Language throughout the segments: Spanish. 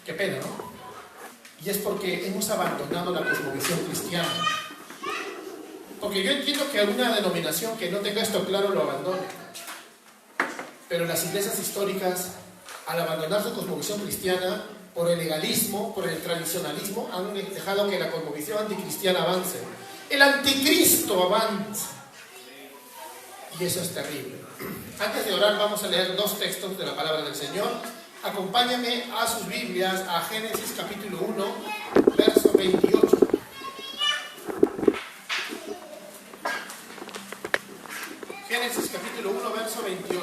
Qué pena, ¿no? Y es porque hemos abandonado la cosmovisión cristiana. Porque yo entiendo que alguna denominación que no tenga esto claro lo abandone. Pero las iglesias históricas, al abandonar su cosmovisión cristiana, por el legalismo, por el tradicionalismo, han dejado que la cosmovisión anticristiana avance. El anticristo avanza. Y eso es terrible. Antes de orar vamos a leer 2 textos de la palabra del Señor. Acompáñame a sus Biblias a Génesis capítulo 1, verso 28. Génesis capítulo 1, verso 28.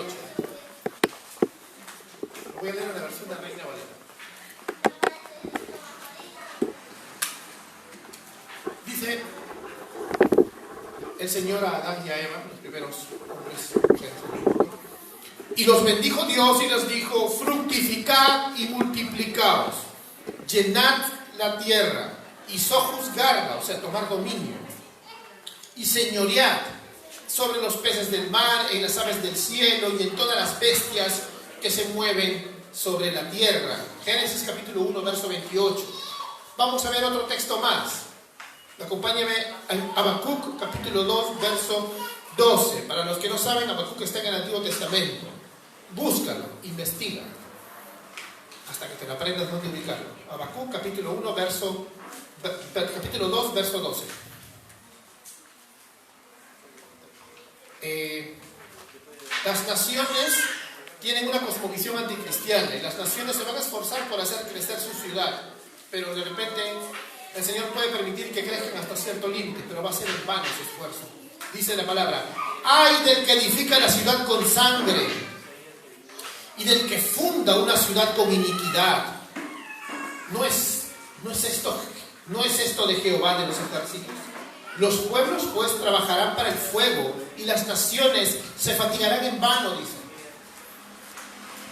Voy a leer la versión de Reina Valera. Dice el Señor a Adán y a Eva, los primeros hombres, y los bendijo Dios y les dijo: fructificad y multiplicaos, llenad la tierra y sojuzgarla, o sea, tomar dominio, y señoread sobre los peces del mar, en las aves del cielo y en todas las bestias que se mueven sobre la tierra. Génesis capítulo 1, verso 28. Vamos a ver otro texto más. Acompáñame a Habacuc capítulo 2, verso 12. Para los que no saben, Habacuc está en el Antiguo Testamento. Búscalo, investiga, hasta que te lo aprendas dónde ubicarlo. Habacuc capítulo 1, capítulo 2, verso 12. Las naciones tienen una cosmovisión anticristiana y las naciones se van a esforzar por hacer crecer su ciudad, pero de repente el Señor puede permitir que crezcan hasta cierto límite, pero va a ser en vano su esfuerzo. Dice la palabra: ¡ay del que edifica la ciudad con sangre y del que funda una ciudad con iniquidad! No es esto de Jehová de los ejércitos. Los pueblos pues trabajarán para el fuego y las naciones se fatigarán en vano, dice.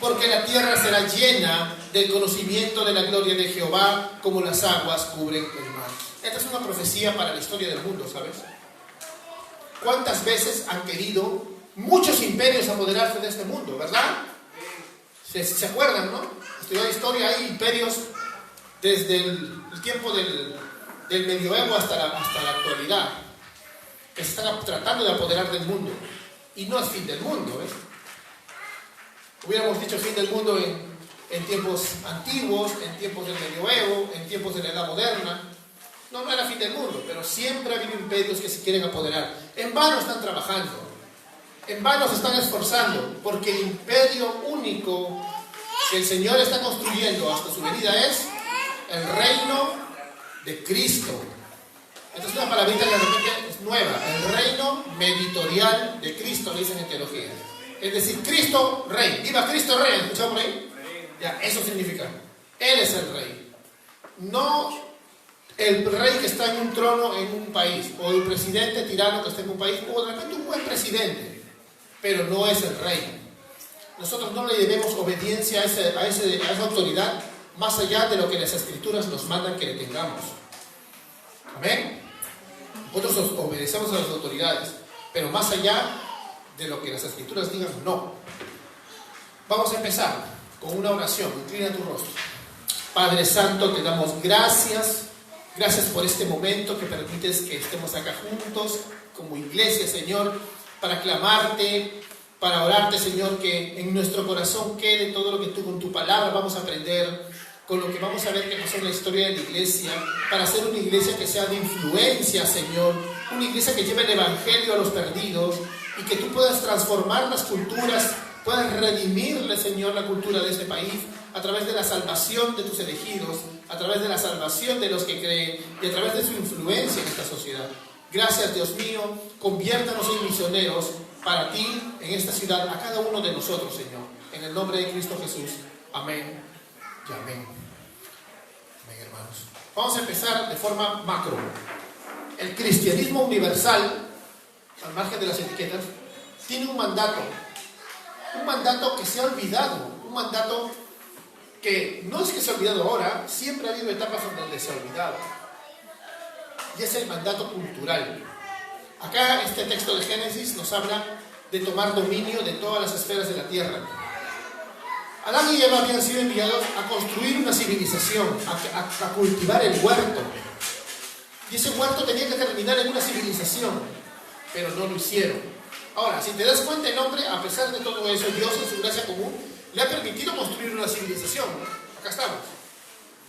Porque la tierra será llena del conocimiento de la gloria de Jehová, como las aguas cubren el mar. Esta es una profecía para la historia del mundo, ¿sabes? ¿Cuántas veces han querido muchos imperios apoderarse de este mundo, verdad? ¿Se acuerdan, no? Estudiando historia, hay imperios desde el tiempo del medioevo hasta la actualidad, que se están tratando de apoderar del mundo. Y no es fin del mundo, ¿ves? Hubiéramos dicho fin del mundo en tiempos antiguos, en tiempos del medioevo, en tiempos de la edad moderna. No era fin del mundo, pero siempre ha habido imperios que se quieren apoderar. En vano están trabajando, en vano se están esforzando, porque el imperio único que el Señor está construyendo hasta su venida es el reino de Cristo. Esta es una palabrita que de repente es nueva: el reino meditorial de Cristo, le dicen en teología. Es decir, Cristo Rey. ¡Viva Cristo Rey! ¿Escuchado por ahí? Ya, eso significa. Él es el Rey. No el rey que está en un trono en un país, o el presidente tirano que está en un país, o de repente un buen presidente, pero no es el Rey. Nosotros no le debemos obediencia a esa autoridad más allá de lo que las Escrituras nos mandan que le tengamos. Amén. Nosotros obedecemos a las autoridades, pero más allá de lo que las Escrituras digan, no. Vamos a empezar con una oración. Inclina tu rostro. Padre Santo, te damos gracias. Gracias por este momento que permites que estemos acá juntos como iglesia, Señor, para clamarte, para orarte, Señor, que en nuestro corazón quede todo lo que tú con tu palabra vamos a aprender, con lo que vamos a ver que pasó en la historia de la iglesia, para ser una iglesia que sea de influencia, Señor, una iglesia que lleve el evangelio a los perdidos, y que tú puedas transformar las culturas, puedas redimirle, Señor, la cultura de este país a través de la salvación de tus elegidos, a través de la salvación de los que creen y a través de su influencia en esta sociedad. Gracias, Dios mío, conviértanos en misioneros para ti en esta ciudad, a cada uno de nosotros, Señor, en el nombre de Cristo Jesús. Amén y amén. Amén, hermanos. Vamos a empezar de forma macro. El cristianismo universal, al margen de las etiquetas, tiene un mandato que se ha olvidado, un mandato que no es que se ha olvidado ahora, siempre ha habido etapas en donde se ha olvidado, y es el mandato cultural. Acá este texto de Génesis nos habla de tomar dominio de todas las esferas de la tierra. Adán y Eva habían sido enviados a construir una civilización, a cultivar el huerto. Y ese huerto tenía que terminar en una civilización, pero no lo hicieron. Ahora, si te das cuenta, el hombre, a pesar de todo eso, Dios en su gracia común, le ha permitido construir una civilización, ¿no? Acá estamos.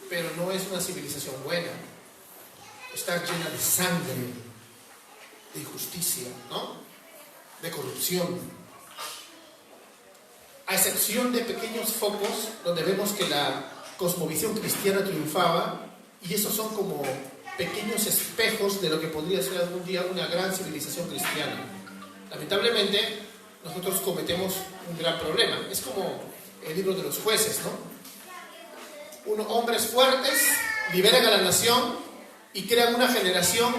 Pero no es una civilización buena. Está llena de sangre, de injusticia, ¿no? De corrupción. A excepción de pequeños focos donde vemos que la cosmovisión cristiana triunfaba, y esos son como pequeños espejos de lo que podría ser algún día una gran civilización cristiana. Lamentablemente, nosotros cometemos un gran problema. Es como el libro de los jueces, ¿no? Hombres fuertes liberan a la nación y crean una generación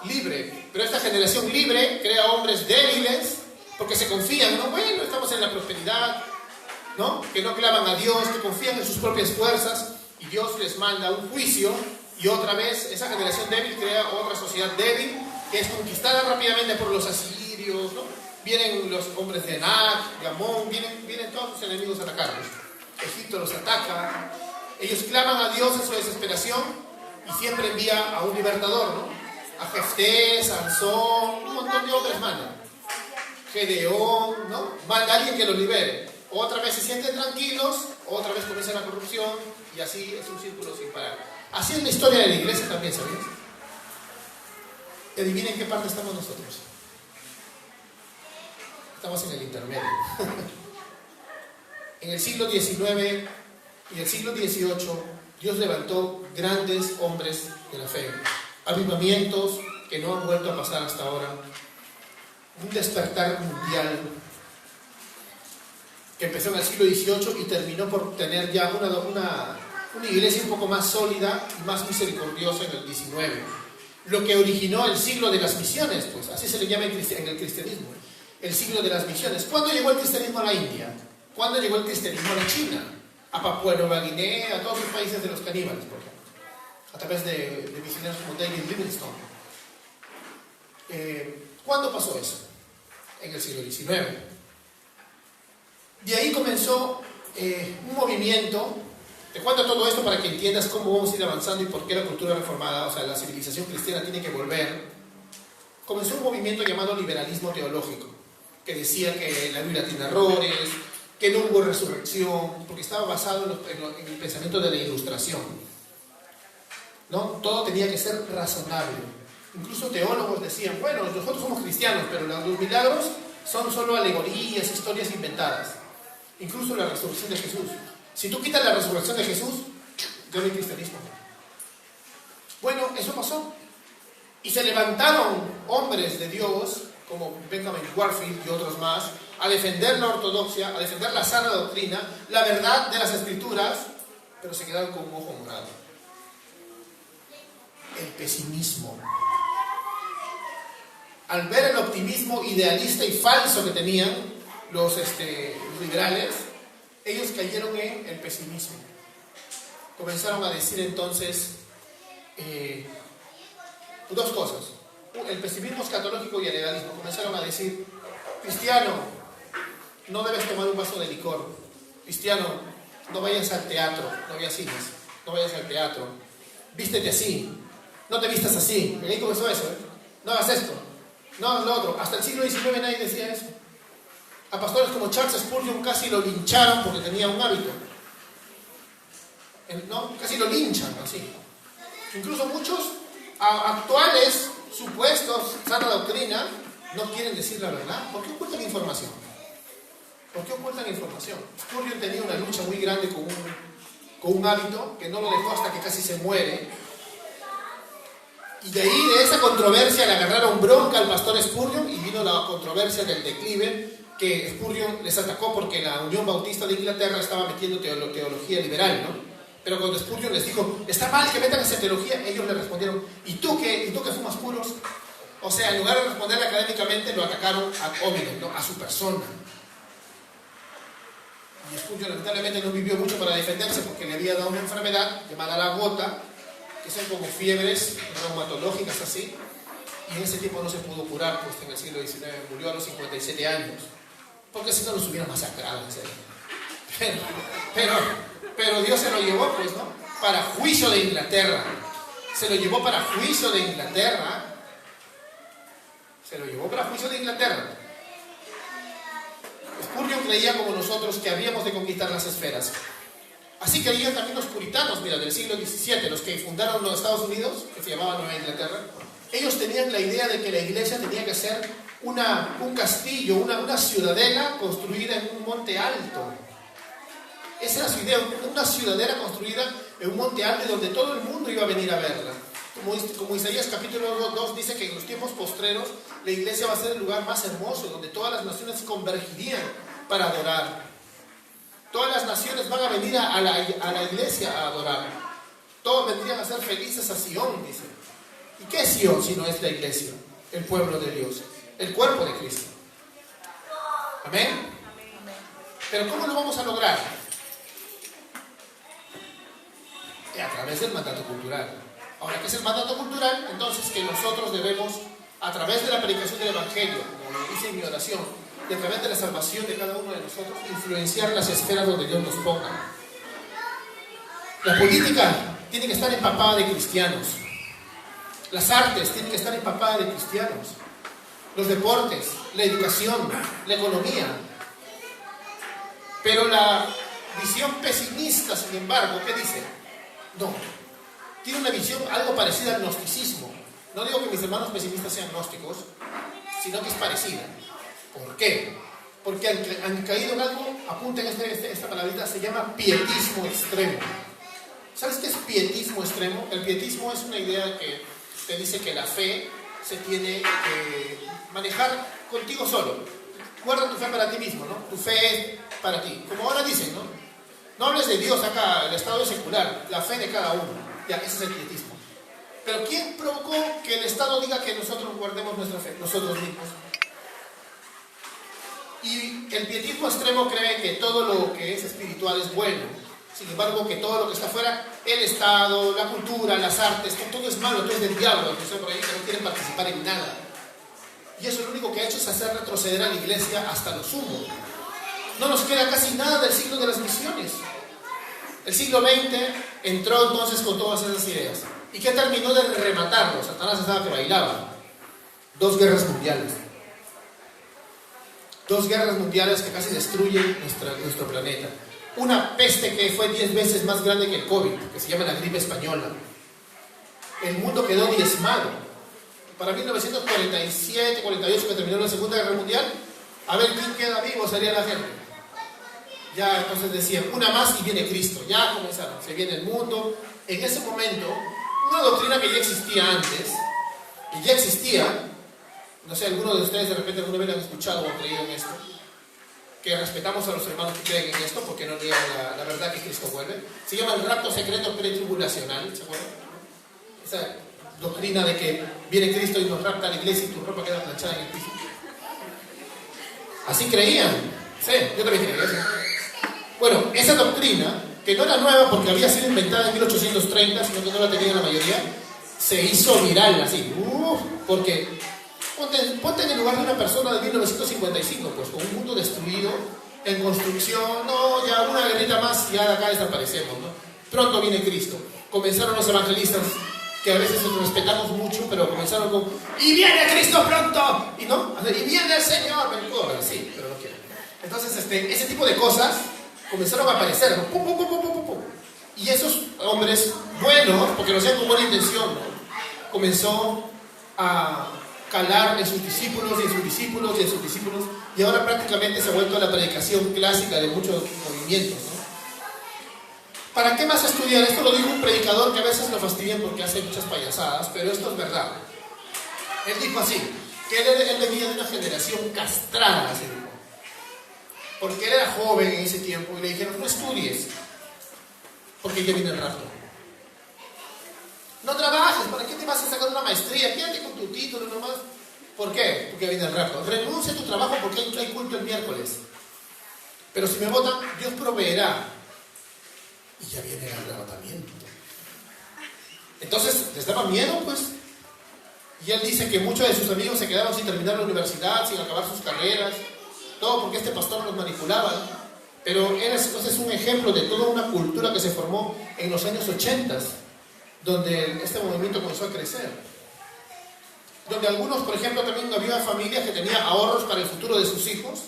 libre. Pero esta generación libre crea hombres débiles porque se confían, ¿no? Bueno, estamos en la prosperidad, ¿no? Que no claman a Dios, que confían en sus propias fuerzas, y Dios les manda un juicio, y otra vez esa generación débil crea otra sociedad débil que es conquistada rápidamente por los asirios, ¿no? Vienen los hombres de Anac, Gamón, vienen todos sus enemigos a atacarlos. Egipto los ataca, ellos claman a Dios en su desesperación y siempre envía a un libertador, ¿no? A Jefté, Sansón, un montón de hombres mandan. Gedeón, ¿no? Manda a alguien que los libere. Otra vez se sienten tranquilos, otra vez comienza la corrupción, y así es un círculo sin parar. Así es la historia de la iglesia también, ¿sabías? Y adivinen en qué parte estamos nosotros. Estamos en el intermedio. En el siglo XIX y el siglo XVIII, Dios levantó grandes hombres de la fe. Avivamientos que no han vuelto a pasar hasta ahora. Un despertar mundial que empezó en el siglo XVIII y terminó por tener ya una iglesia un poco más sólida y más misericordiosa en el XIX. Lo que originó el siglo de las misiones, pues así se le llama en el cristianismo, el siglo de las misiones. ¿Cuándo llegó el cristianismo a la India? ¿Cuándo llegó el cristianismo a la China? A Papúa Nueva Guinea, a todos los países de los caníbales, por ejemplo, a través de misioneros como David Livingstone. ¿Cuándo pasó eso? En el siglo XIX. De ahí comenzó un movimiento. Te cuento todo esto para que entiendas cómo vamos a ir avanzando y por qué la cultura reformada, o sea, la civilización cristiana tiene que volver. Comenzó un movimiento llamado liberalismo teológico, que decía que la Biblia tiene errores, que no hubo resurrección, porque estaba basado en el pensamiento de la Ilustración, ¿no? Todo tenía que ser razonable. Incluso teólogos decían, bueno, nosotros somos cristianos, pero los milagros son solo alegorías, historias inventadas. Incluso la resurrección de Jesús. Si tú quitas la resurrección de Jesús, ya no hay cristianismo. Bueno, eso pasó. Y se levantaron hombres de Dios, como Benjamin Warfield y otros más, a defender la ortodoxia, a defender la sana doctrina, la verdad de las escrituras, pero se quedaron con un ojo morado. El pesimismo. Al ver el optimismo idealista y falso que tenían los liberales, ellos cayeron en el pesimismo. Comenzaron a decir entonces dos cosas. El pesimismo escatológico y el legalismo. Comenzaron a decir, cristiano, no debes tomar un vaso de licor. Cristiano, no vayas al teatro, no vayas cines, no vayas al teatro. Vístete así, no te vistas así. Y ahí comenzó eso, no hagas esto, no hagas lo otro. Hasta el siglo XIX nadie decía eso. A pastores como Charles Spurgeon casi lo lincharon porque tenía un hábito. ¿No? Casi lo linchan así. Incluso muchos actuales supuestos sana doctrina no quieren decir la verdad. ¿Por qué ocultan información? ¿Por qué ocultan información? Spurgeon tenía una lucha muy grande con un hábito que no lo dejó hasta que casi se muere. Y de ahí, de esa controversia, le agarraron bronca al pastor Spurgeon y vino la controversia del declive, que Spurgeon les atacó porque la Unión Bautista de Inglaterra estaba metiendo teología liberal, ¿no? Pero cuando Spurgeon les dijo, está mal que metan esa teología, ellos le respondieron, ¿y tú que fumas puros? O sea, en lugar de responderle académicamente, lo atacaron ad hominem, ¿no? A su persona. Y Spurgeon lamentablemente no vivió mucho para defenderse porque le había dado una enfermedad llamada la gota, que son como fiebres reumatológicas así, y en ese tiempo no se pudo curar, pues en el siglo XIX murió a los 57 años, porque si no los hubieran masacrado, en serio. Pero Dios se lo llevó, pues, ¿no? Para juicio de Inglaterra. Se lo llevó para juicio de Inglaterra. Se lo llevó para juicio de Inglaterra. Spurgeon creía como nosotros que habíamos de conquistar las esferas. Así creían también los puritanos, mira, del siglo XVII, los que fundaron los Estados Unidos, que se llamaban Nueva Inglaterra. Ellos tenían la idea de que la iglesia tenía que ser un castillo, una ciudadela construida en un monte alto. Esa era su idea, una ciudadela construida en un monte alto donde todo el mundo iba a venir a verla. Como Isaías capítulo 2 dice que en los tiempos postreros la iglesia va a ser el lugar más hermoso, donde todas las naciones convergirían para adorar. Todas las naciones van a venir a la iglesia a adorar. Todos vendrían a ser felices a Sion, dice. ¿Y qué es Sion si no es la iglesia? El pueblo de Dios, el cuerpo de Cristo. ¿Amén? Pero ¿cómo lo vamos a lograr? A través del mandato cultural. Ahora, ¿qué es el mandato cultural? Entonces, que nosotros debemos, a través de la predicación del Evangelio, como lo dice en mi oración, y a través de la salvación de cada uno de nosotros, influenciar las esferas donde Dios nos ponga. La política tiene que estar empapada de cristianos. Las artes tienen que estar empapadas de cristianos. Los deportes, la educación, la economía. Pero la visión pesimista, sin embargo, ¿qué dice? No, tiene una visión algo parecida al gnosticismo. No digo que mis hermanos pesimistas sean gnósticos, sino que es parecida. ¿Por qué? Porque han caído en algo, apunten esta palabrita, se llama pietismo extremo. ¿Sabes qué es pietismo extremo? El pietismo es una idea que te dice que la fe se tiene que manejar contigo solo. Guarda tu fe para ti mismo, ¿no? Tu fe es para ti. Como ahora dicen, ¿no? No hables de Dios acá, el Estado es secular, la fe de cada uno. Ya, ese es el pietismo. Pero ¿quién provocó que el Estado diga que nosotros guardemos nuestra fe? Nosotros mismos. Y el pietismo extremo cree que todo lo que es espiritual es bueno. Sin embargo, que todo lo que está afuera, el Estado, la cultura, las artes, que todo es malo, todo es del diablo, que son por ahí que no quieren participar en nada. Y eso lo único que ha hecho es hacer retroceder a la iglesia hasta lo sumo. No nos queda casi nada del siglo de las misiones. El siglo XX entró entonces con todas esas ideas. ¿Y qué terminó de rematarlo? Satanás estaba que bailaba. 2 guerras mundiales. 2 guerras mundiales que casi destruyen nuestro planeta. Una peste que fue 10 veces más grande que el COVID, que se llama la gripe española. El mundo quedó diezmado. Para 1947, 48, que terminó la Segunda Guerra Mundial, a ver quién queda vivo, salía la gente. Ya entonces decían, una más y viene Cristo. Ya comenzaron, se viene el mundo. En ese momento, una doctrina que ya existía antes, y ya existía, no sé, algunos de ustedes de repente alguna vez han escuchado o han creído en esto, que respetamos a los hermanos que creen en esto porque no niegan la verdad que Cristo vuelve. Se llama el rapto secreto pretribulacional, ¿se acuerdan? Esa doctrina de que viene Cristo y nos rapta a la iglesia y tu ropa queda planchada en el piso. Así creían. Sí, yo también creía eso. Bueno, esa doctrina, que no era nueva porque había sido inventada en 1830, sino que no la tenían la mayoría, se hizo viral así. Porque ponte en el lugar de una persona de 1955, pues con un mundo destruido, en construcción, no, ya una guerrita más y ya de acá desaparecemos, ¿no? Pronto viene Cristo. Comenzaron los evangelistas, que a veces los respetamos mucho, pero comenzaron con ¡y viene Cristo pronto! Y no, ¡y viene el Señor! Sí, pero no quiero. Entonces, ese tipo de cosas comenzaron a aparecer, ¿no? ¡Pum, pum, pum, pum, pum, pum! Y esos hombres buenos, porque lo hacían con buena intención, ¿no? Comenzó a calar en sus discípulos y en sus discípulos y en sus discípulos, y ahora prácticamente se ha vuelto la predicación clásica de muchos movimientos, ¿no? ¿Para qué más estudiar? Esto lo dijo un predicador que a veces lo fastidian porque hace muchas payasadas, pero esto es verdad. Él dijo así, que él venía de una generación castrada, así dijo. Porque él era joven en ese tiempo y le dijeron, no estudies, porque ya viene el rapto. No trabajes, ¿para qué te vas a sacar una maestría? Quédate con tu título nomás. ¿Por qué? Porque viene el rapto. Renuncia a tu trabajo porque hay culto el miércoles. Pero si me votan, Dios proveerá. Y ya viene el arrebatamiento. Entonces, les daba miedo, pues. Y él dice que muchos de sus amigos se quedaron sin terminar la universidad, sin acabar sus carreras. Todo porque este pastor los manipulaba, ¿no? Pero ese es un ejemplo de toda una cultura que se formó en los años 80, donde este movimiento comenzó a crecer. Donde algunos, por ejemplo, también había familias que tenían ahorros para el futuro de sus hijos,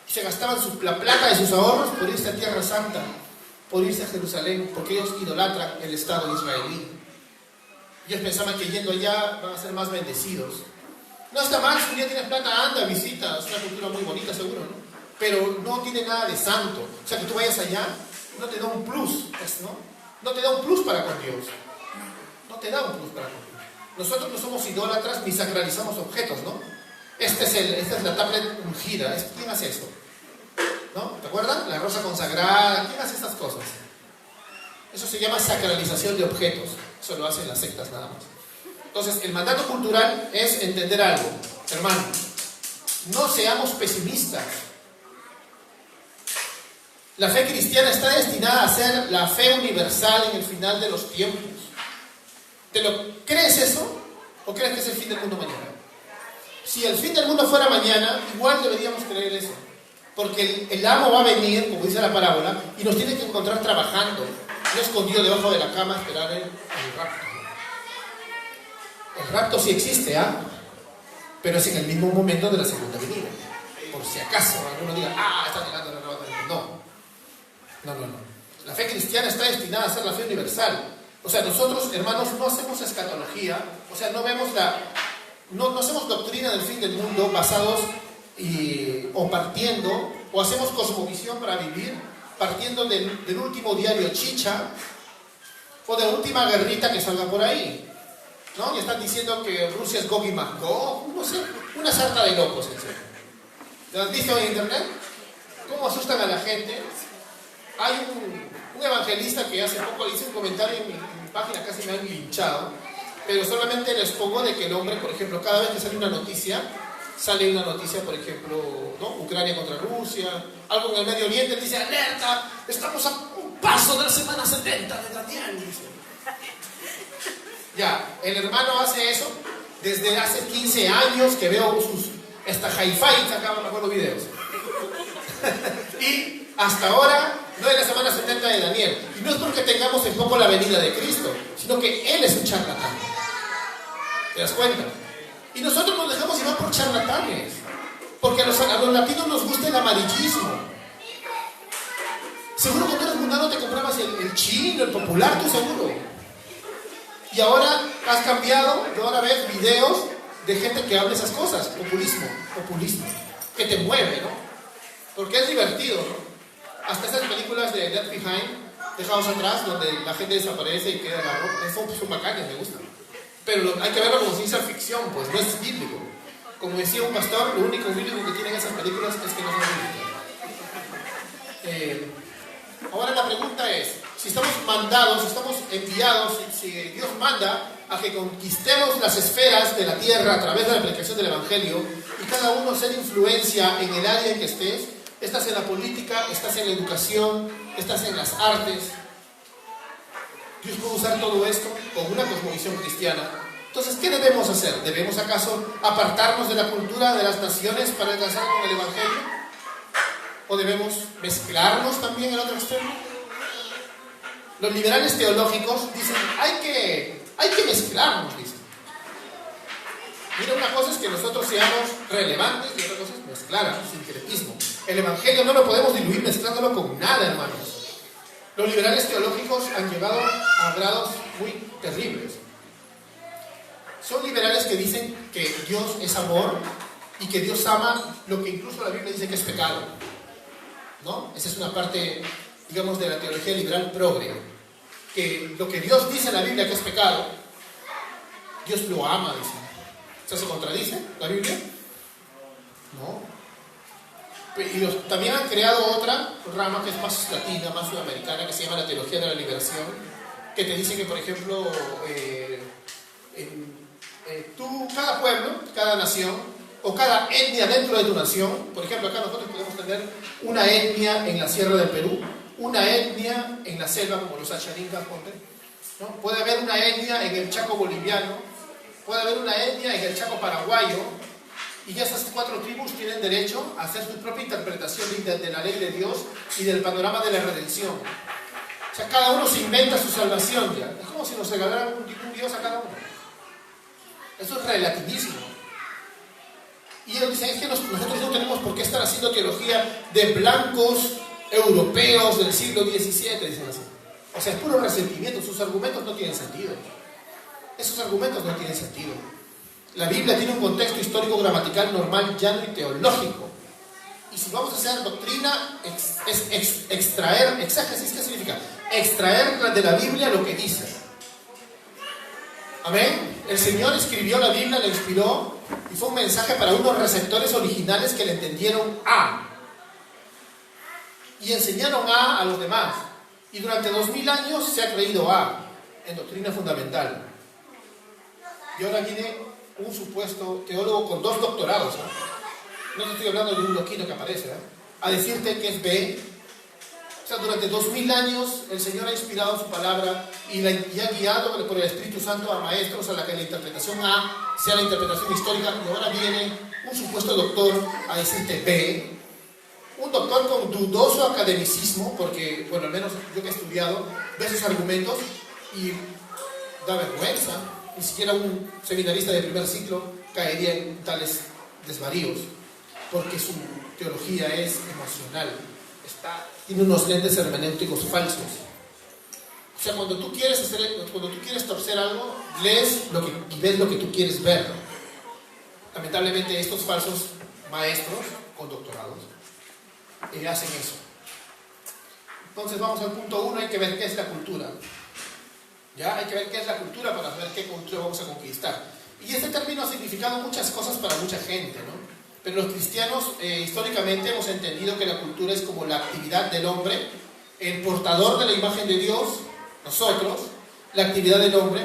y se gastaban la plata de sus ahorros por irse a Tierra Santa, por irse a Jerusalén, porque ellos idolatran el Estado israelí. Ellos pensaban que yendo allá van a ser más bendecidos. No está mal, si un día tienes plata, anda, visita, es una cultura muy bonita seguro, ¿no? Pero no tiene nada de santo. O sea, que tú vayas allá, no te da un plus, ¿no? No te da un plus para con Dios. No te da un plus para con Dios. Nosotros no somos idólatras ni sacralizamos objetos, ¿no? Esta es la tablet ungida. ¿Quién hace eso? ¿No? ¿Te acuerdas? La rosa consagrada. ¿Quién hace estas cosas? Eso se llama sacralización de objetos. Eso lo hacen las sectas nada más. Entonces, el mandato cultural es entender algo. Hermano, no seamos pesimistas. La fe cristiana está destinada a ser la fe universal en el final de los tiempos. ¿Crees eso? ¿O crees que es el fin del mundo mañana? Si el fin del mundo fuera mañana, igual deberíamos creer eso. Porque el amo va a venir, como dice la parábola, y nos tiene que encontrar trabajando, no escondido debajo de la cama a esperar el rapto. El rapto sí existe, pero es en el mismo momento de la segunda venida. Por si acaso alguno diga, está llegando el rapto. No. La fe cristiana está destinada a ser la fe universal. O sea, nosotros, hermanos, no hacemos escatología, o sea, no hacemos doctrina del fin del mundo basados o partiendo, o hacemos cosmovisión para vivir, partiendo del último diario chicha, o de la última guerrita que salga por ahí, ¿no? Y están diciendo que Rusia es Gog y Magog, no sé, una sarta de locos, en serio. ¿Lo has visto en internet? ¿Cómo asustan a la gente? Hay un evangelista que hace poco hice un comentario en mi página, casi me han linchado, pero solamente les pongo de que el hombre, por ejemplo, cada vez que sale una noticia, por ejemplo, ¿no? Ucrania contra Rusia, algo en el Medio Oriente, dice, alerta, estamos a un paso de la semana 70 de Daniel, dice. Ya, el hermano hace eso desde hace 15 años que veo hasta hi-fi sacaban, me acuerdo, videos. Y hasta ahora no es la semana 70 de Daniel. Y no es porque tengamos en poco la venida de Cristo, sino que Él es un charlatán. ¿Te das cuenta? Y nosotros nos dejamos llevar por charlatanes, porque a los latinos nos gusta el amarillismo. Seguro que tú eres mundano, te comprabas el chino, el popular, tú seguro. Y ahora has cambiado, y ahora ves videos de gente que habla esas cosas. Populismo, que te mueve, ¿no? Porque es divertido, ¿no? Hasta esas películas de Left Behind, dejados atrás, donde la gente desaparece y queda la ropa, son bacanas, me gustan. Pero hay que verlo como ciencia ficción, pues no es bíblico. Como decía un pastor, lo único bíblico que tienen esas películas es que no son bíblicas. Ahora la pregunta es, si estamos mandados, si estamos enviados, si Dios manda a que conquistemos las esferas de la tierra a través de la predicación del Evangelio, y cada uno ser influencia en el área en que estés, estás en la política, estás en la educación, estás en las artes, Dios puede usar todo esto con una cosmovisión cristiana. Entonces, ¿qué debemos hacer? ¿Debemos acaso apartarnos de la cultura de las naciones para alcanzar con el Evangelio? ¿O debemos mezclarnos también en otro extremo? Los liberales teológicos dicen, hay que mezclarnos, dicen. Mira, una cosa es que nosotros seamos relevantes y otra cosa es mezclar, sincretismo. El Evangelio no lo podemos diluir mezclándolo con nada, hermanos. Los liberales teológicos han llegado a grados muy terribles. Son liberales que dicen que Dios es amor y que Dios ama lo que incluso la Biblia dice que es pecado, ¿no? Esa es una parte, digamos, de la teología liberal progre, que lo que Dios dice en la Biblia que es pecado, Dios lo ama, dice. ¿O sea, se contradice la Biblia? No. Y también han creado otra rama que es más latina, más sudamericana, que se llama la teología de la liberación, que te dice que, por ejemplo, cada pueblo, cada nación, o cada etnia dentro de tu nación, por ejemplo, acá nosotros podemos tener una etnia en la sierra del Perú, una etnia en la selva, como los acharingas, ¿no? Puede haber una etnia en el Chaco boliviano, puede haber una etnia en el Chaco paraguayo, Y ya esas 4 tribus tienen derecho a hacer su propia interpretación de la ley de Dios y del panorama de la redención. O sea, cada uno se inventa su salvación ya. Es como si nos regalaran un Dios a cada uno. Eso es relativismo. Y ellos dicen, es que nosotros no tenemos por qué estar haciendo teología de blancos europeos del siglo XVII, dicen así. O sea, es puro resentimiento, sus argumentos no tienen sentido. Esos argumentos no tienen sentido. La Biblia tiene un contexto histórico, gramatical, normal, llano y teológico. Y si vamos a hacer doctrina, es extraer, exégesis, ¿qué significa? Extraer de la Biblia lo que dice. Amén. El Señor escribió la Biblia, la inspiró, y fue un mensaje para unos receptores originales que le entendieron A. Y enseñaron A los demás. Y durante 2000 años se ha creído A en doctrina fundamental. Y ahora viene un supuesto teólogo con 2 doctorados, ¿eh? No te estoy hablando de un loquino que aparece, a decirte que es B. O sea, durante 2000 años el Señor ha inspirado su palabra y ha guiado por el Espíritu Santo a maestros a la que la interpretación A sea la interpretación histórica, y ahora viene un supuesto doctor a decirte B. Un doctor con dudoso academicismo, porque, bueno, al menos yo que he estudiado, ve sus argumentos y da vergüenza. Ni siquiera un seminarista de primer ciclo caería en tales desvaríos, porque su teología es emocional, tiene unos lentes hermenéuticos falsos. O sea, cuando tú quieres torcer algo, lees y ves lo que tú quieres ver. Lamentablemente estos falsos maestros con doctorados hacen eso. Entonces vamos al punto 1, hay que ver qué es la cultura. Ya hay que ver qué es la cultura para ver qué cultura vamos a conquistar. Y este término ha significado muchas cosas para mucha gente, ¿no? Pero los cristianos históricamente hemos entendido que la cultura es como la actividad del hombre, el portador de la imagen de Dios, nosotros, la actividad del hombre,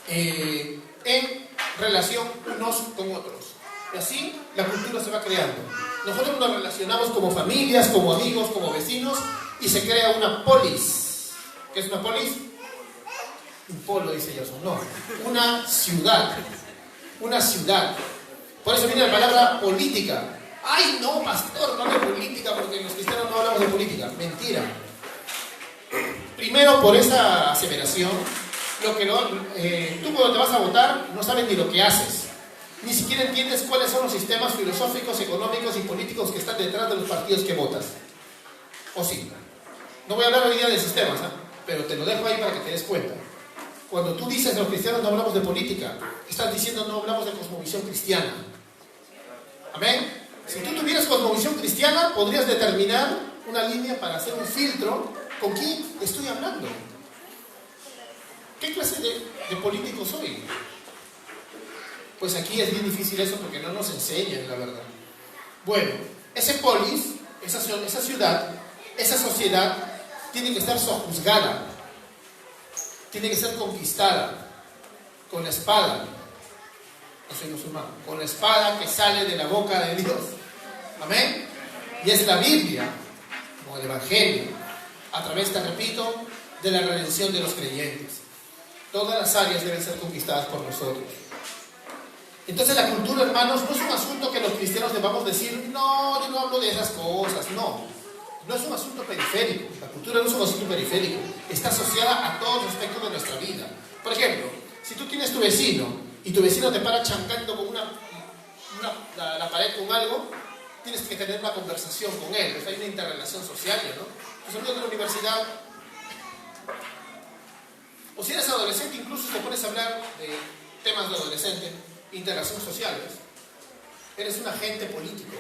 en relación unos con otros. Y así la cultura se va creando. Nosotros nos relacionamos como familias, como amigos, como vecinos, y se crea una polis. ¿Qué es una polis? Un polo, dice Jason. No, una ciudad. Una ciudad. Por eso viene la palabra política. ¡Ay, no, pastor, no de política, porque los cristianos no hablamos de política! Mentira. Primero, por esa aseveración, tú cuando te vas a votar no sabes ni lo que haces. Ni siquiera entiendes cuáles son los sistemas filosóficos, económicos y políticos que están detrás de los partidos que votas. ¿O sí? No voy a hablar hoy día de sistemas, pero te lo dejo ahí para que te des cuenta. Cuando tú dices los cristianos no hablamos de política, estás diciendo no hablamos de cosmovisión cristiana. ¿Amén? Si tú tuvieras cosmovisión cristiana, podrías determinar una línea para hacer un filtro con quién estoy hablando. ¿Qué clase de político soy? Pues aquí es bien difícil eso porque no nos enseñan, la verdad. Bueno, ese polis, esa ciudad, esa sociedad, tiene que estar sojuzgada, tiene que ser conquistada con la espada. No soy musulmán, con la espada que sale de la boca de Dios. Amén. Y es la Biblia, como el Evangelio, a través, te repito, de la redención de los creyentes. Todas las áreas deben ser conquistadas por nosotros. Entonces la cultura, hermanos, no es un asunto que los cristianos debamos decir, no, yo no hablo de esas cosas, no. No es un asunto periférico, la cultura no es un asunto periférico, está asociada a todos los aspectos de nuestra vida. Por ejemplo, si tú tienes tu vecino y tu vecino te para chancando con la pared con algo, tienes que tener una conversación con él, hay una interrelación social, ¿no? Tus amigos de la universidad, o si eres adolescente, incluso te pones a hablar de temas de adolescente, interacciones sociales, eres un agente político.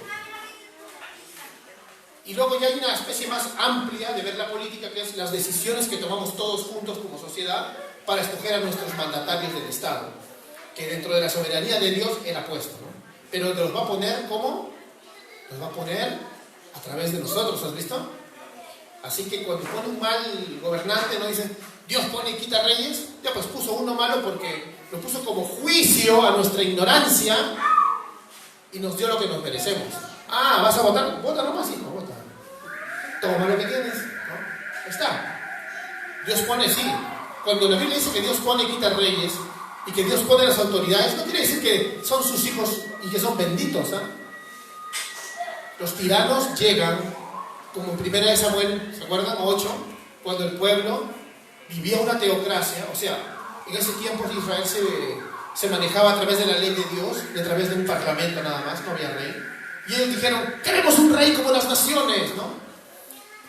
Y luego ya hay una especie más amplia de ver la política, que es las decisiones que tomamos todos juntos como sociedad para escoger a nuestros mandatarios del Estado, que dentro de la soberanía de Dios era puesto, ¿no? Pero te los va a poner ¿cómo? Los va a poner a través de nosotros, ¿has visto? Así que cuando pone un mal gobernante, no dicen Dios pone y quita reyes, ya pues puso uno malo porque lo puso como juicio a nuestra ignorancia y nos dio lo que nos merecemos. Ah, ¿vas a votar? Vota nomás, hijo, vota. Toma lo que tienes, ¿no? Está. Dios pone, sí. Cuando la Biblia dice que Dios pone y quita reyes, y que Dios pone las autoridades, no quiere decir que son sus hijos y que son benditos. Los tiranos llegan, como en 1 Samuel, ¿se acuerdan? 8, cuando el pueblo vivía una teocracia, o sea, en ese tiempo Israel se manejaba a través de la ley de Dios, a través de un parlamento nada más, no había rey. Y ellos dijeron, queremos un rey como las naciones, ¿no?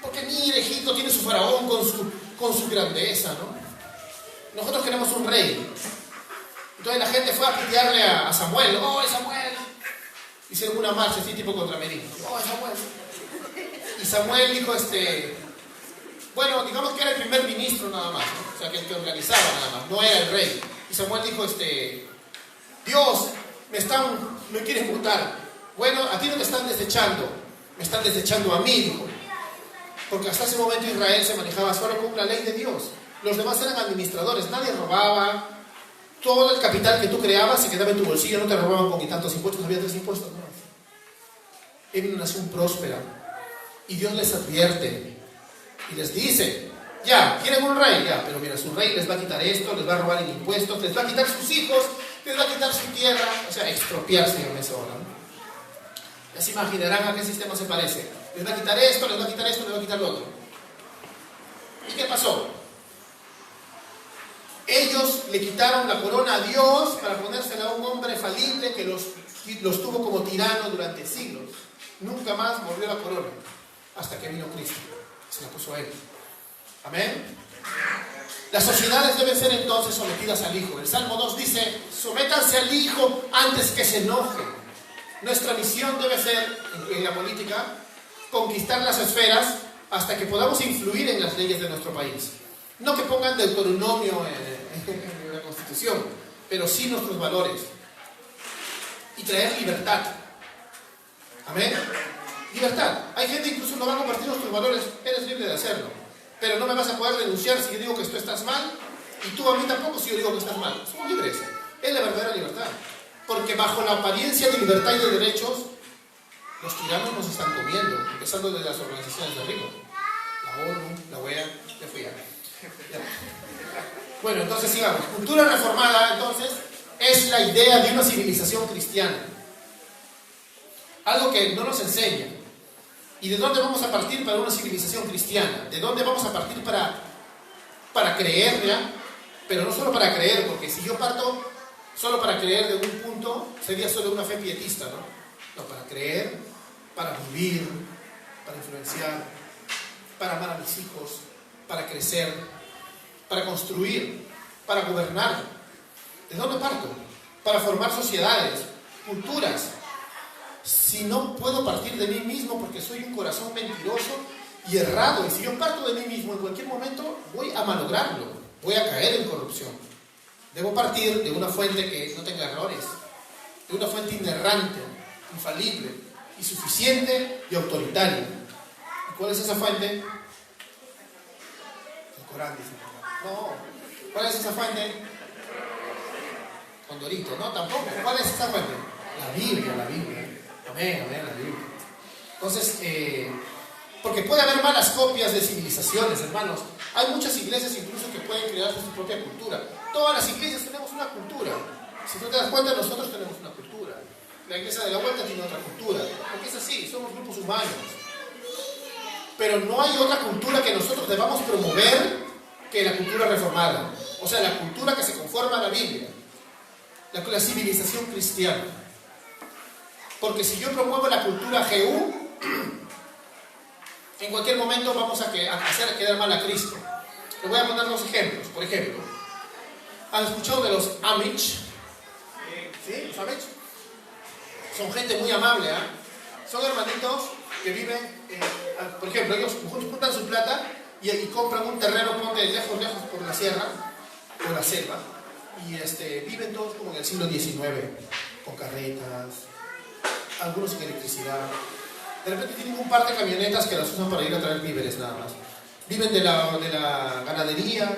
Porque mire, Egipto tiene su faraón con su grandeza, ¿no? Nosotros queremos un rey. Entonces la gente fue a pitearle a Samuel. ¡Oh, Samuel! Hicieron una marcha así tipo contra Merino. ¡Oh, Samuel! Y Samuel dijo, bueno, digamos que era el primer ministro nada más, ¿no? O sea, que el que organizaba nada más, no era el rey. Y Samuel dijo, Dios, me quieren votar. Bueno, a ti no te están desechando, me están desechando a mí, dijo. Porque hasta ese momento Israel se manejaba solo con la ley de Dios. Los demás eran administradores, nadie robaba. Todo el capital que tú creabas se quedaba en tu bolsillo, no te robaban con tantos impuestos, había 3 impuestos, no. Era una nación próspera. Y Dios les advierte y les dice, ya, quieren un rey, ya, pero mira, su rey les va a quitar esto, les va a robar en impuestos, les va a quitar sus hijos, les va a quitar su tierra, o sea, expropiarse en esa hora, ¿no? Ya se imaginarán a qué sistema se parece. Les va a quitar esto, les va a quitar esto, les va a quitar lo otro. ¿Y qué pasó? Ellos le quitaron la corona a Dios para ponérsela a un hombre falible que los tuvo como tirano durante siglos. Nunca más volvió la corona hasta que vino Cristo. Se la puso a él. Amén. Las sociedades deben ser entonces sometidas al Hijo. El Salmo 2 dice, sométanse al Hijo antes que se enoje. Nuestra misión debe ser, en la política, conquistar las esferas hasta que podamos influir en las leyes de nuestro país. No que pongan Deuteronomio en la Constitución, pero sí nuestros valores. Y traer libertad. Amén. Libertad. Hay gente incluso no va a compartir nuestros valores, eres libre de hacerlo. Pero no me vas a poder denunciar si yo digo que tú estás mal, y tú a mí tampoco si yo digo que estás mal. Somos libres. Es la verdadera libertad. Porque bajo la apariencia de libertad y de derechos, los tiranos nos están comiendo, empezando desde las organizaciones de arriba. La ONU, la OEA, ya fui ya. Bueno, entonces sigamos. Cultura reformada, entonces, es la idea de una civilización cristiana. Algo que no nos enseña. ¿Y de dónde vamos a partir para una civilización cristiana? ¿De dónde vamos a partir para creer, ya? Pero no solo para creer, porque si yo parto solo para creer de un punto, sería solo una fe pietista, ¿no? No, para creer, para vivir, para influenciar, para amar a mis hijos, para crecer, para construir, para gobernar. ¿De dónde parto? Para formar sociedades, culturas. Si no puedo partir de mí mismo porque soy un corazón mentiroso y errado, y si yo parto de mí mismo en cualquier momento voy a malograrlo, voy a caer en corrupción. Debo partir de una fuente que no tenga errores, de una fuente inerrante, infalible y suficiente y autoritaria. ¿Y cuál es esa fuente? El Corán, dice. No. ¿Cuál es esa fuente? Condorito, no, tampoco. ¿Cuál es esa fuente? La Biblia, la Biblia. Amén, amén, la Biblia. Entonces, porque puede haber malas copias de civilizaciones, hermanos. Hay muchas iglesias incluso que pueden crear su propia cultura. Todas las iglesias tenemos una cultura. Si tú te das cuenta, nosotros tenemos una cultura. La iglesia de la vuelta tiene otra cultura. Porque es así, somos grupos humanos. Pero no hay otra cultura que nosotros debamos promover que la cultura reformada. O sea, la cultura que se conforma a la Biblia. La civilización cristiana. Porque si yo promuevo la cultura GU, en cualquier momento vamos a hacer quedar mal a Cristo. Les voy a poner dos ejemplos. Por ejemplo, ¿han escuchado de los Amish? ¿Sí? ¿Los Amish? Son gente muy amable, ¿eh? Son hermanitos que viven, por ejemplo, ellos juntan su plata y compran un terreno lejos por la sierra o la selva, y viven todos como en el siglo XIX, con carretas, algunos sin electricidad. De repente tienen un par de camionetas que las usan para ir a traer víveres nada más. Viven de la ganadería,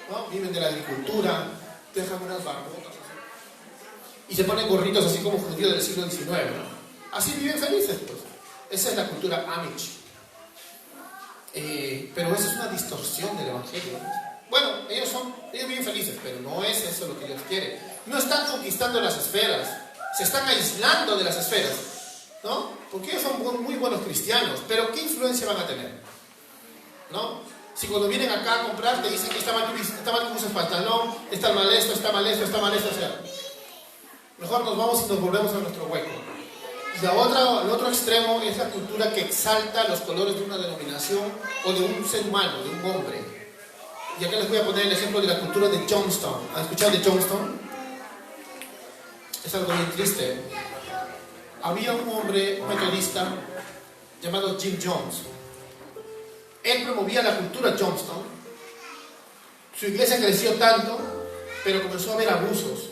¿no? Viven de la agricultura, dejan unas barbotas así, y se ponen gorritos así como judíos del siglo XIX, ¿no? Así viven felices, pues. Esa es la cultura Amish. Pero esa es una distorsión del evangelio. Bueno, ellos ellos viven felices, pero no es eso lo que Dios quiere. No están conquistando las esferas, se están aislando de las esferas, ¿no? Porque ellos son muy buenos cristianos, pero ¿qué influencia van a tener? ¿No? Si cuando vienen acá a comprar te dicen que está mal que usas pantalón, está mal esto, o sea, mejor nos vamos y nos volvemos a nuestro hueco. Y el otro extremo es la cultura que exalta los colores de una denominación o de un ser humano, de un hombre. Y acá les voy a poner el ejemplo de la cultura de Johnstown. ¿Han escuchado de Johnstown? Es algo bien triste. Había un hombre metodista llamado Jim Jones. Él promovía la cultura Johnstown. Su iglesia creció tanto, pero comenzó a haber abusos.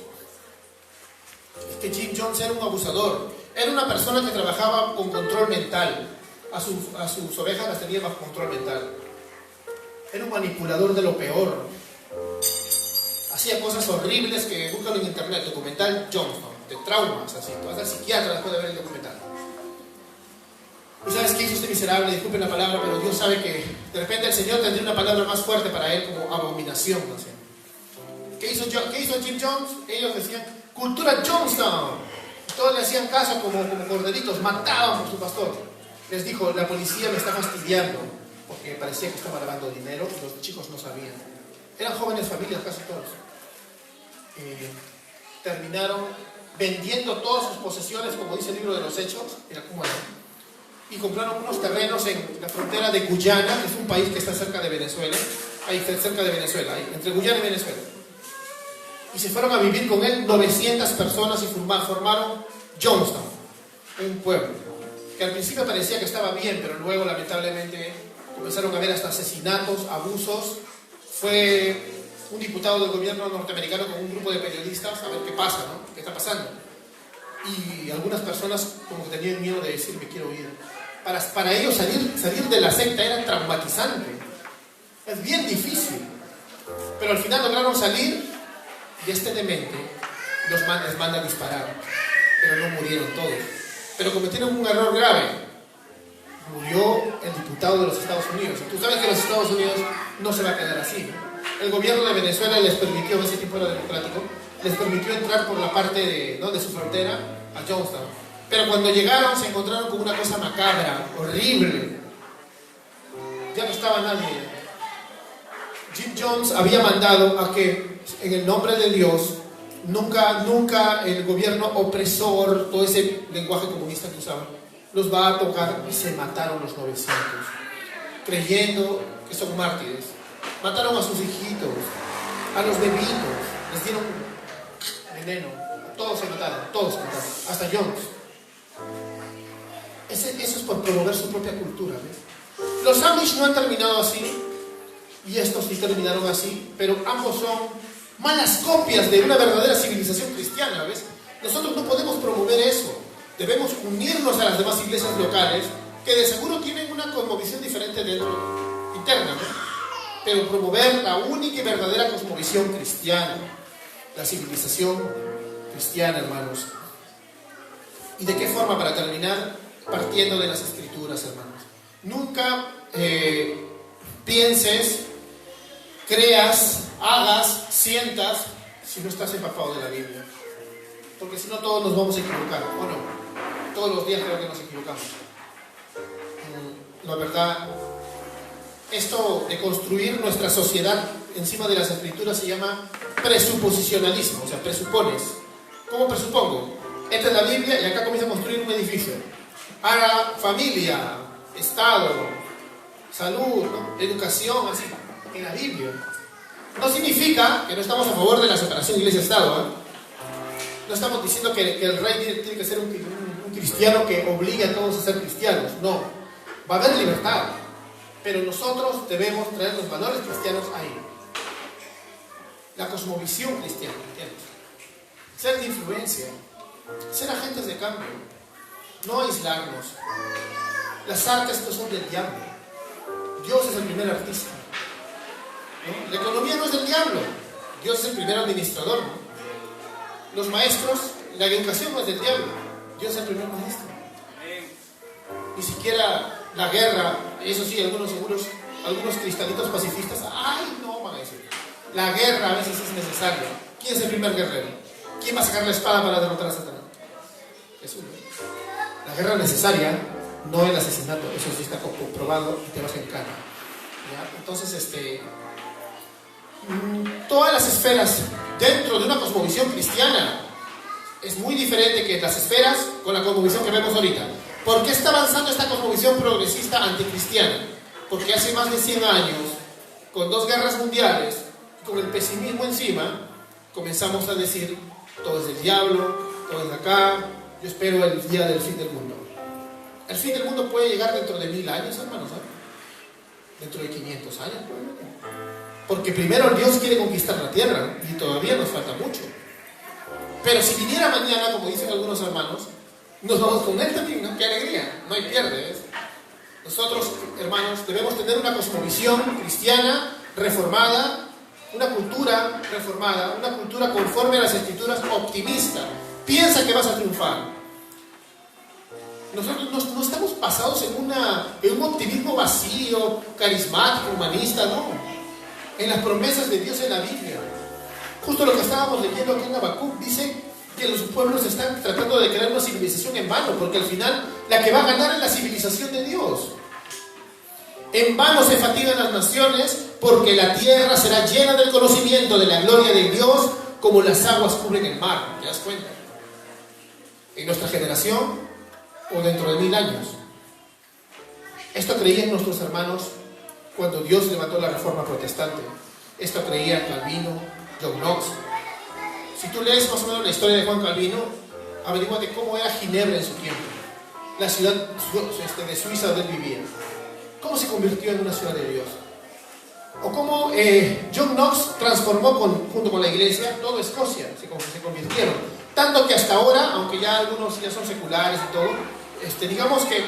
Es que Jim Jones era un abusador. Era una persona que trabajaba con control mental. A sus ovejas las tenía bajo control mental. Era un manipulador de lo peor. Hacía cosas horribles que búscalo en internet, documental Johnstown, de traumas, así. Tú vas al psiquiatra después de ver el documental. ¿Y sabes qué hizo este miserable? Disculpen la palabra, pero Dios sabe que de repente el Señor tendría una palabra más fuerte para él como abominación, ¿no sé? ¿Qué hizo Jim Jones? Ellos decían, cultura Johnstown. Todos le hacían caso como corderitos, mataban por su pastor. Les dijo, la policía me está fastidiando, porque parecía que estaba lavando dinero y los chicos no sabían. Eran jóvenes familias, casi todos. Terminaron vendiendo todas sus posesiones, como dice el libro de los Hechos, era como era, y compraron unos terrenos en la frontera de Guyana, que es un país que está cerca de Venezuela, ahí cerca de Venezuela, ahí, entre Guyana y Venezuela. Y se fueron a vivir con él 900 personas y formaron Johnstown, un pueblo que al principio parecía que estaba bien, pero luego lamentablemente comenzaron a haber hasta asesinatos, abusos. Fue un diputado del gobierno norteamericano con un grupo de periodistas a ver qué pasa, ¿no? ¿Qué está pasando? Y algunas personas como que tenían miedo de decir me quiero ir. Para ellos salir de la secta era traumatizante. Es bien difícil. Pero al final lograron salir y este demente les manda a disparar. Pero no murieron todos. Pero cometieron un error grave. Murió el diputado de los Estados Unidos. Tú sabes que los Estados Unidos no se va a quedar así, ¿no? El gobierno de Venezuela les permitió, ese tipo era democrático, les permitió entrar por la parte de su frontera a Johnstown. Pero cuando llegaron se encontraron con una cosa macabra, horrible. Ya no estaba nadie. Jim Jones había mandado a que en el nombre de Dios nunca el gobierno opresor, todo ese lenguaje comunista que usaban, los va a tocar, y se mataron los 900 creyendo que son mártires. Mataron a sus hijitos, a los bebitos, les dieron veneno, todos se mataron, hasta Jones. Eso es por promover su propia cultura, ¿ves? Los Amish no han terminado así, y estos sí terminaron así, pero ambos son malas copias de una verdadera civilización cristiana, ¿ves? Nosotros no podemos promover eso. Debemos unirnos a las demás iglesias locales, que de seguro tienen una cosmovisión diferente interna, ¿no? Pero promover la única y verdadera cosmovisión cristiana, la civilización cristiana, hermanos. ¿Y de qué forma? Para terminar, partiendo de las Escrituras, hermanos. Nunca pienses, creas, hagas, sientas, si no estás empapado de la Biblia. Porque si no, todos nos vamos a equivocar, ¿o no? Todos los días creo que nos equivocamos. La verdad, esto de construir nuestra sociedad encima de las Escrituras se llama presuposicionalismo, o sea, presupones. ¿Cómo presupongo? Esta es la Biblia y acá comienza a construir un edificio. Haga familia, Estado, salud, ¿no? Educación, así, en la Biblia. No significa que no estamos a favor de la separación iglesia-Estado, ¿eh? No estamos diciendo que el rey tiene que ser un cristiano que obligue a todos a ser cristianos. No, va a haber libertad, pero nosotros debemos traer los valores cristianos ahí. La cosmovisión cristiana, ¿entiendes? Ser de influencia, ser agentes de cambio, no aislarnos. Las artes no son del diablo. Dios es el primer artista, ¿no? La economía no es del diablo. Dios es el primer administrador, ¿no? Los maestros, la educación no es del diablo. Dios es el primer maestro. Ni siquiera la guerra, eso sí, algunos cristalitos pacifistas, ay, no, van a decir. La guerra a veces es necesaria. ¿Quién es el primer guerrero? ¿Quién va a sacar la espada para derrotar a Satanás? Jesús. La guerra necesaria, no el asesinato. Eso sí está comprobado y te vas en cara. ¿Ya? Entonces, todas las esferas dentro de una cosmovisión cristiana es muy diferente que las esferas con la cosmovisión que vemos ahorita. ¿Por qué está avanzando esta cosmovisión progresista anticristiana? Porque hace más de 100 años, con 2 guerras mundiales, con el pesimismo encima, comenzamos a decir, todo es del diablo, todo es de acá, yo espero el día del fin del mundo. El fin del mundo puede llegar dentro de 1000 años, hermanos, ¿sabes? Dentro de 500 años, probablemente. Porque primero Dios quiere conquistar la tierra y todavía nos falta mucho. Pero si viniera mañana, como dicen algunos hermanos, nos vamos con Él también, ¿no? ¡Qué alegría! No hay pierde, ¿ves? Nosotros, hermanos, debemos tener una cosmovisión cristiana reformada, una cultura reformada, una cultura conforme a las Escrituras optimista. Piensa que vas a triunfar. Nosotros no estamos basados en un optimismo vacío, carismático, humanista, no. En las promesas de Dios en la Biblia. Justo lo que estábamos leyendo aquí en Habacuc dice que los pueblos están tratando de crear una civilización en vano, porque al final la que va a ganar es la civilización de Dios. En vano se fatigan las naciones, porque la tierra será llena del conocimiento de la gloria de Dios, como las aguas cubren el mar. ¿Te das cuenta? En nuestra generación, o dentro de 1000 años. Esto creían nuestros hermanos cuando Dios levantó la Reforma Protestante. Esto creían Calvino, John Knox. Si tú lees más o menos la historia de Juan Calvino, averíguate cómo era Ginebra en su tiempo, la ciudad de Suiza donde él vivía. ¿Cómo se convirtió en una ciudad de Dios? O cómo John Knox transformó junto con la iglesia toda Escocia, se convirtieron. Tanto que hasta ahora, aunque ya algunos ya son seculares y todo, digamos que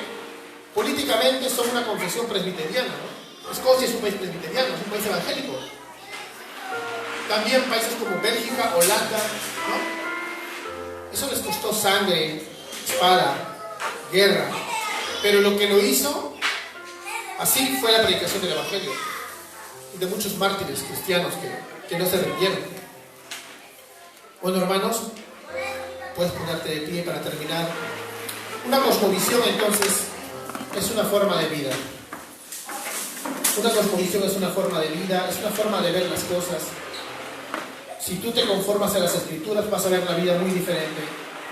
políticamente son una confesión presbiteriana, ¿no? Escocia es un país presbiteriano, es un país evangélico. También países como Bélgica, Holanda, ¿no? Eso les costó sangre, espada, guerra. Pero lo que lo hizo, así fue la predicación del Evangelio. Y de muchos mártires cristianos que no se rindieron. Bueno, hermanos, puedes ponerte de pie para terminar. Una cosmovisión, entonces, es una forma de vida. Una cosmovisión es una forma de vida, es una forma de ver las cosas. Si tú te conformas a las Escrituras, vas a ver la vida muy diferente.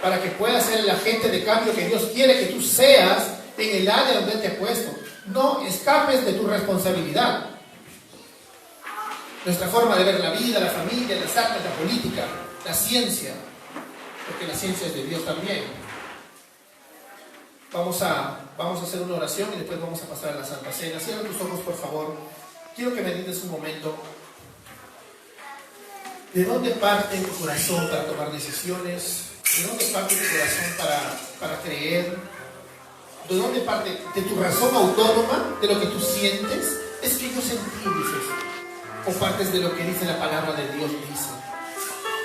Para que puedas ser el agente de cambio que Dios quiere que tú seas en el área donde Él te ha puesto. No escapes de tu responsabilidad. Nuestra forma de ver la vida, la familia, las artes, la política, la ciencia, porque la ciencia es de Dios también. Vamos a hacer una oración y después vamos a pasar a la Santa Cena. Cierra tus ojos, por favor. Quiero que medites un momento. ¿De dónde parte tu corazón para tomar decisiones? ¿De dónde parte tu corazón para creer? ¿De dónde parte? ¿De tu razón autónoma? ¿De lo que tú sientes? Es que yo sentí, dices. ¿O partes de lo que dice la palabra de Dios dice?